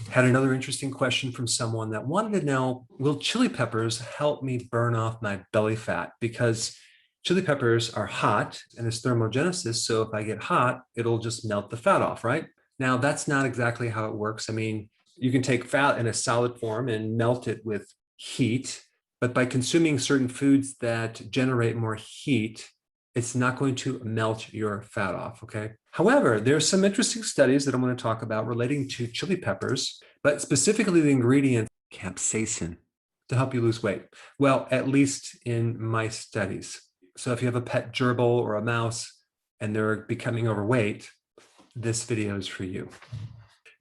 Had another interesting question from someone that wanted to know, will chili peppers help me burn off my belly fat? Because chili peppers are hot and it's thermogenesis. So if I get hot, it'll just melt the fat off, right? Now, that's not exactly how it works. I mean, you can take fat in a solid form and melt it with heat, but by consuming certain foods that generate more heat, it's not going to melt your fat off, okay? However, there's some interesting studies that I'm going to talk about relating to chili peppers, but specifically the ingredient capsaicin to help you lose weight. Well, at least in my studies. So if you have a pet gerbil or a mouse and they're becoming overweight, this video is for you.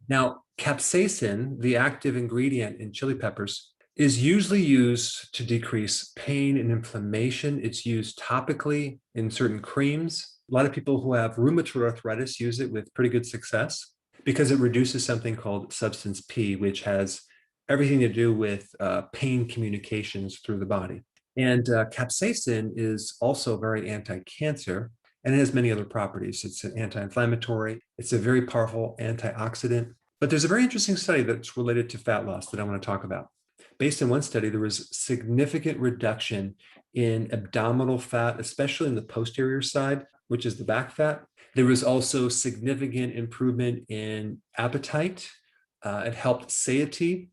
Now, capsaicin, the active ingredient in chili peppers, is usually used to decrease pain and inflammation. It's used topically in certain creams. A lot of people who have rheumatoid arthritis use it with pretty good success because it reduces something called substance P, which has everything to do with pain communications through the body. And capsaicin is also very anti-cancer, and it has many other properties. It's an anti-inflammatory. It's a very powerful antioxidant. But there's a very interesting study that's related to fat loss that I want to talk about. Based on one study, there was significant reduction in abdominal fat, especially in the posterior side, which is the back fat. There was also significant improvement in appetite. It helped satiety,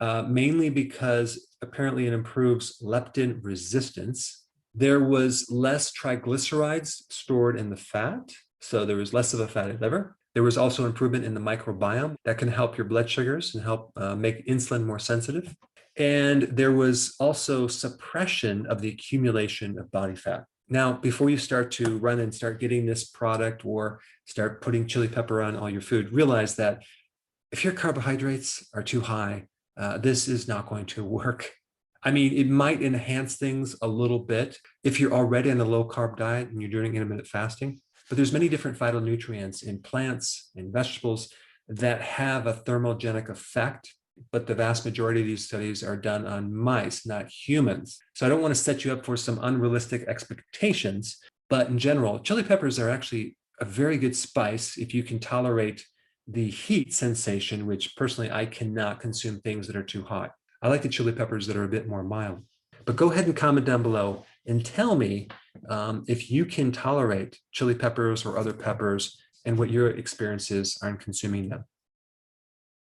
mainly because apparently it improves leptin resistance. There was less triglycerides stored in the fat, so there was less of a fatty liver. There was also improvement in the microbiome that can help your blood sugars and help make insulin more sensitive. And there was also suppression of the accumulation of body fat. Now, before you start to run and start getting this product or start putting chili pepper on all your food, realize that if your carbohydrates are too high, this is not going to work. I mean, it might enhance things a little bit if you're already on a low carb diet and you're doing intermittent fasting. But there's many different phytonutrients in plants and vegetables that have a thermogenic effect, but the vast majority of these studies are done on mice, not humans. So I don't want to set you up for some unrealistic expectations, but in general, chili peppers are actually a very good spice if you can tolerate the heat sensation, which personally I cannot consume things that are too hot. I like the chili peppers that are a bit more mild. But go ahead and comment down below and tell me if you can tolerate chili peppers or other peppers and what your experiences are in consuming them.